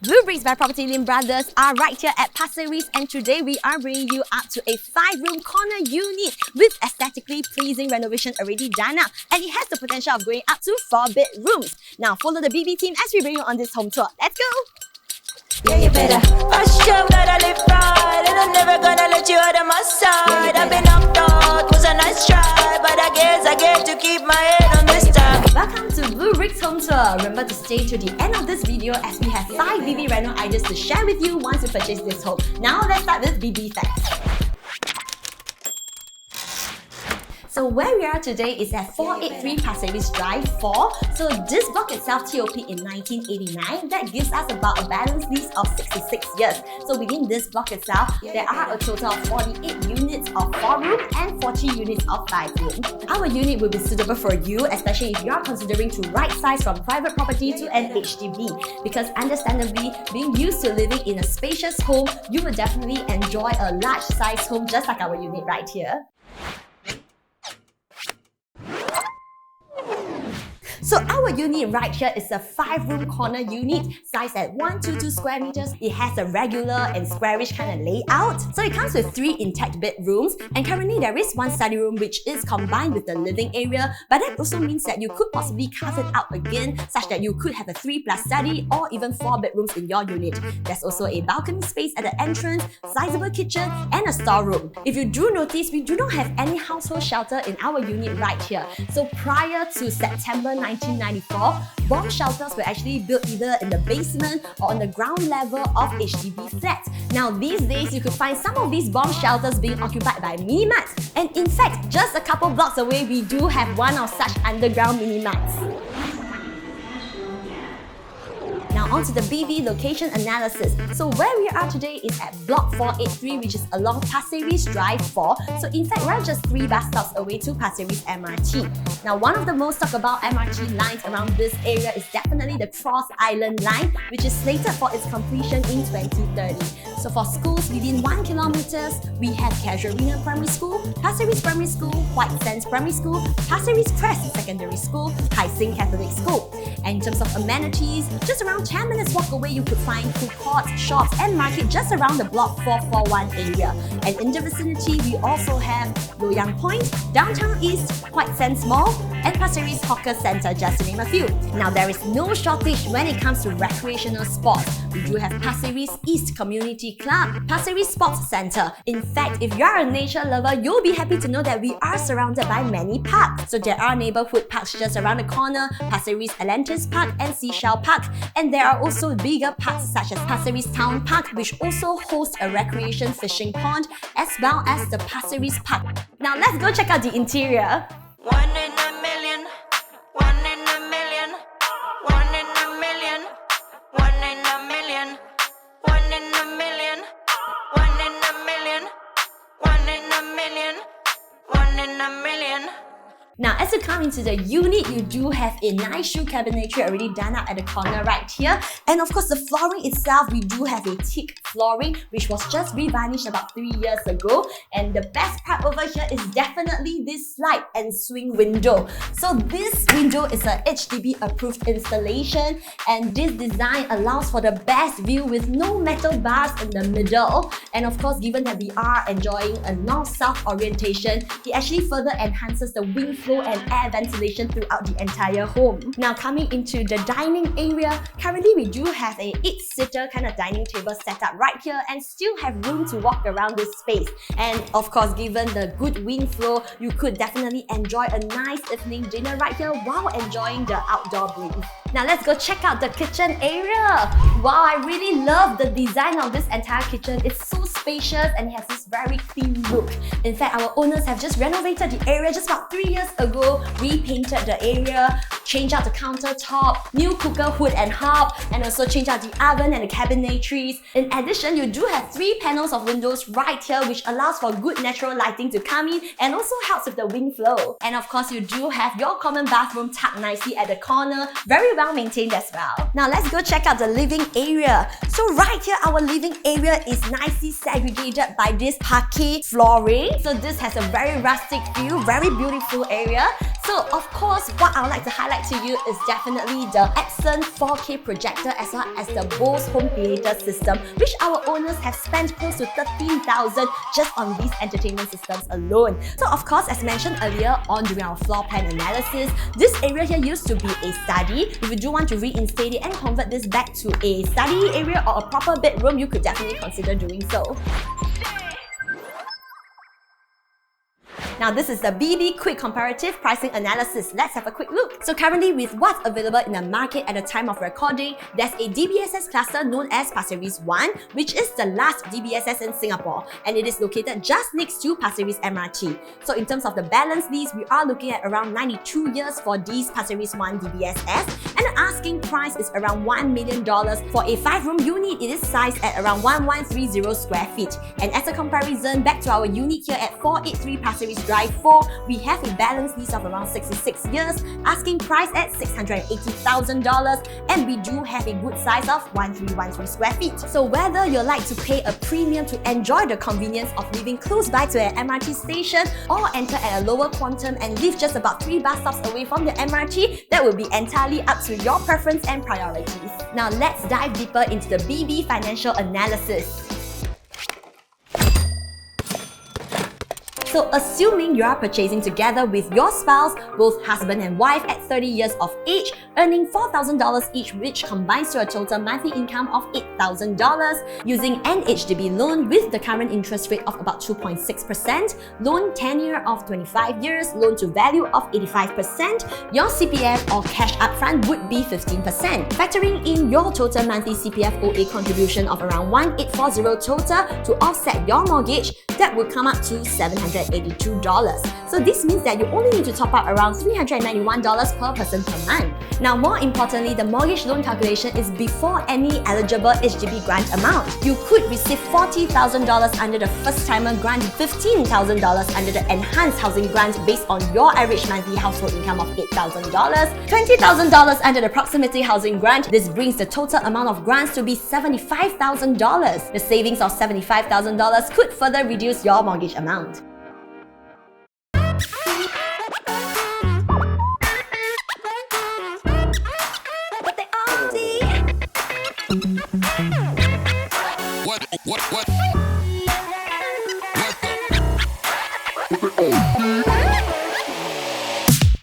Bleubricks by Propertylimbrothers are right here at Pasir Ris, and today we are bringing you up to a 5-room corner unit with aesthetically pleasing renovation already done up, and it has the potential of going up to 4 bedrooms. Now follow the BB team as we bring you on this home tour. Let's go! Yeah, you better hush up, gotta live right, and I'm never gonna let you out of my side. I've been knocked out, was a nice try, but I guess I get to keep my head on this time. Welcome to Bleubricks Home Tour. Remember to stay to the end of this video as we have 5 BB reno ideas to share with you once you purchase this home. Now let's start with BB facts. So where we are today is at 483 Pasir Ris Drive 4. So this block itself TOP in 1989. That gives us about a balance lease of 66 years. So within this block itself, there are a total of 48 units of 4-room and 40 units of 5-room. Our unit will be suitable for you, especially if you are considering to right size from private property to an HDB. Because understandably, being used to living in a spacious home, you will definitely enjoy a large size home just like our unit right here. So our unit right here is a 5-room corner unit, sized at 122 square meters. It has a regular and squarish kind of layout. So it comes with 3 intact bedrooms, and currently there is 1 study room which is combined with the living area, but that also means that you could possibly carve it out again, such that you could have a 3+ study or even 4 bedrooms in your unit. There's also a balcony space at the entrance, sizable kitchen, and a storeroom. If you do notice, we do not have any household shelter in our unit right here. So prior to September 1994, bomb shelters were actually built either in the basement or on the ground level of HDB flats. Now these days, you could find some of these bomb shelters being occupied by mini-marts, and in fact, just a couple blocks away, we do have one of such underground mini-marts. Now on to the BB location analysis. So where we are today is at block 483, which is along Pasir Ris Drive 4. So in fact, we're just 3 bus stops away to Pasir Ris MRT. Now one of the most talked about MRT lines around this area is definitely the Cross Island line, which is slated for its completion in 2030. So for schools within 1 kilometer, we have Casuarina Primary School, Pasir Ris Primary School, White Sands Primary School, Pasir Ris Crest Secondary School, Hai Sing Catholic School. And in terms of amenities, just around 10 minutes walk away, you could find food courts, shops, and market just around the block 441 area. And in the vicinity, we also have Loyang Point, Downtown East, White Sands Mall, and Pasir Ris Hawker Centre, just to name a few. Now there is no shortage when it comes to recreational sports. We do have Pasir Ris East Community Club, Pasir Ris Sports Centre. In fact, if you are a nature lover, you'll be happy to know that we are surrounded by many parks. So there are neighbourhood parks just around the corner, Pasir Ris Atlantis Park and Seashell Park, and there are also bigger parks such as Pasir Ris Town Park, which also hosts a recreation fishing pond, as well as the Pasir Ris Park. Now let's go check out the interior. 1 in a million, 1 in a million, 1 in a million, 1 in a million, 1 in a million, 1 in a million, 1 in a million, 1 in a million. Now, as you come into the unit, you do have a nice shoe cabinetry already done up at the corner right here. And of course, the flooring itself, we do have a teak flooring, which was just re-varnished about 3 years ago. And the best part over here is definitely this slide and swing window. So this window is a HDB approved installation, and this design allows for the best view with no metal bars in the middle. And of course, given that we are enjoying a north-south orientation, it actually further enhances the wind flow and air ventilation throughout the entire home. Now coming into the dining area, currently we do have a 8-seater kind of dining table set up right here and still have room to walk around this space. And of course, given the good wind flow, you could definitely enjoy a nice evening dinner right here while enjoying the outdoor breeze. Now let's go check out the kitchen area. Wow, I really love the design of this entire kitchen. It's so spacious and it has this very clean look. In fact, our owners have just renovated the area just about 3 years ago, repainted the area, changed out the countertop, new cooker hood and hob, and also changed out the oven and the cabinetries. In addition, you do have 3 panels of windows right here, which allows for good natural lighting to come in and also helps with the wind flow. And of course, you do have your common bathroom tucked nicely at the corner, very well maintained as well. Now let's go check out the living area. So right here, our living area is nicely segregated by this parquet flooring. So this has a very rustic feel, very beautiful area. So of course, what I would like to highlight to you is definitely the excellent 4K projector as well as the Bose home theater system, which our owners have spent close to 13,000 just on these entertainment systems alone. So of course, as mentioned earlier on during our floor plan analysis, this area here used to be a study. If you do want to reinstate it and convert this back to a study area or a proper bedroom, you could definitely consider doing so. Now this is the BB Quick Comparative Pricing Analysis. Let's have a quick look. So currently with what's available in the market at the time of recording, there's a DBSS cluster known as Pasir Ris 1, which is the last DBSS in Singapore, and it is located just next to Pasir Ris MRT. So in terms of the balance lease, we are looking at around 92 years for these Pasir Ris 1 DBSS, and the asking price is around $1 million. For a 5-room unit, it is sized at around 1130 square feet. And as a comparison, back to our unit here at 483 Pasir Ris Drive 4, we have a balance lease of around 66 years, asking price at $680,000, and we do have a good size of 1313 square feet. So whether you like to pay a premium to enjoy the convenience of living close by to an MRT station, or enter at a lower quantum and live just about 3 bus stops away from the MRT, that will be entirely up to your preference and priorities. Now let's dive deeper into the BB financial analysis. So assuming you are purchasing together with your spouse, both husband and wife at 30 years of age, earning $4,000 each, which combines to a total monthly income of $8,000, using an HDB loan with the current interest rate of about 2.6%, loan tenure of 25 years, loan to value of 85%, your CPF or cash upfront would be 15%. Factoring in your total monthly CPF OA contribution of around 1,840 total to offset your mortgage, that would come up to $782. So this means that you only need to top up around $391 per person per month. Now more importantly, the mortgage loan calculation is before any eligible HDB grant amount. You could receive $40,000 under the first timer grant, $15,000 under the enhanced housing grant based on your average monthly household income of $8,000, $20,000 under the proximity housing grant. This brings the total amount of grants to be $75,000. The savings of $75,000 could further reduce your mortgage amount.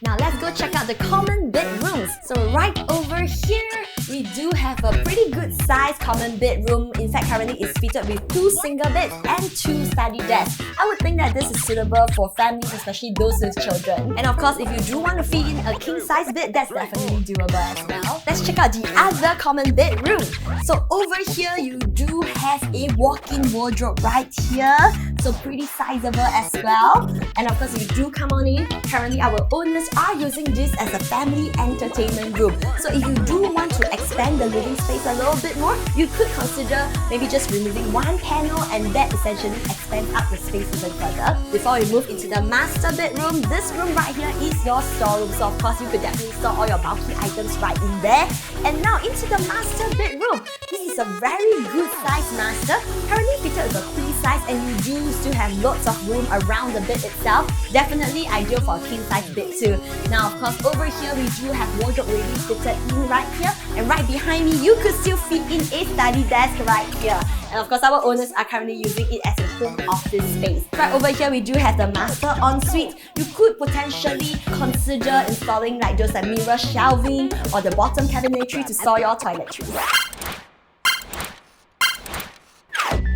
Now let's go check out the common bedrooms. So right over here, we do have a pretty good size common bedroom. In fact, currently it's fitted with 2 single beds and 2 study desks. I would think that this is suitable for families, especially those with children. And of course, if you do want to fit in a king size bed, that's definitely doable as well. Let's check out the other common bedroom. So over here, you do have a walk-in wardrobe right here. So pretty sizable as well. And of course, if you do come on in, currently our owners are using this as a family entertainment room. So if you do want to expand the living space a little bit more, you could consider maybe just removing one panel, and that essentially expands up the space even further. Before we move into the master bedroom, this room right here is your storeroom. So of course, you could definitely store all your bulky items right in there. And now into the master bedroom. This is a very good size master, currently fitted with a queen size, and you do still have lots of room around the bed itself. Definitely ideal for a king size bed too. Now of course, over here we do have wardrobe already fitted in right here, and right behind me you could still fit in a study desk right here. And of course, our owners are currently using it as a home office space. Right over here, we do have the master ensuite. You could potentially consider installing like those mirror shelving or the bottom cabinetry to store your toiletries.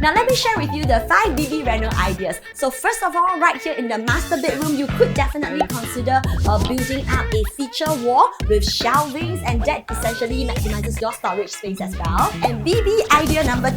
Now let me share with you the 5 BB reno ideas. So first of all, right here in the master bedroom, you could definitely consider building up a feature wall with shelvings, and that essentially maximizes your storage space as well. And BB idea number 2,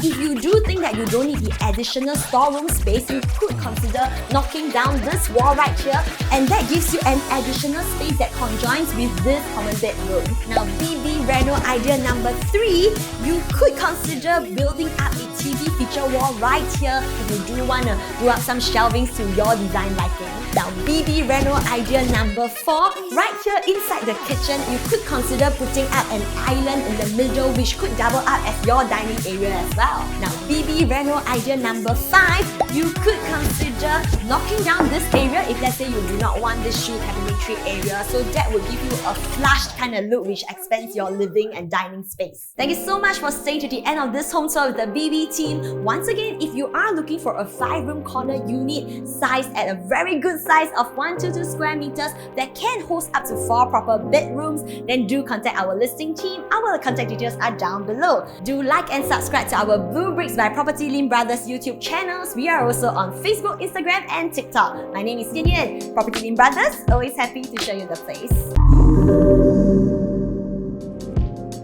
if you do think that you don't need the additional storeroom space, you could consider knocking down this wall right here, and that gives you an additional space that conjoins with this common bedroom. Now BB reno idea number 3, you could consider building up a TV feature wall right here if you do want to do up some shelvings to your design liking. Now BB Reno idea number 4, right here inside the kitchen, you could consider putting up an island in the middle which could double up as your dining area as well. Now BB Reno idea number 5, you could consider knocking down this area if let's say you do not want this shoe cabinetry area, so that would give you a flushed kind of look which expands your living and dining space. Thank you so much for staying to the end of this home tour with the BB team. Once again, if you are looking for a 5-room corner unit sized at a very good size of 122 square meters that can host up to 4 proper bedrooms, then do contact our listing team. Our contact details are down below. Do like and subscribe to our bleubricks by Propertylimbrothers YouTube channels. We are also on Facebook, Instagram and TikTok. My name is Gideon. Propertylimbrothers, always happy to show you the place.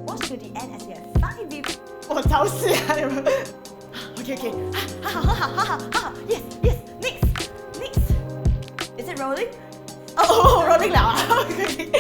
Watch to the end as you have 5 views. Oh, 超市啊！ Okay. Yes. Next. Is it rolling? Oh, rolling now. Okay.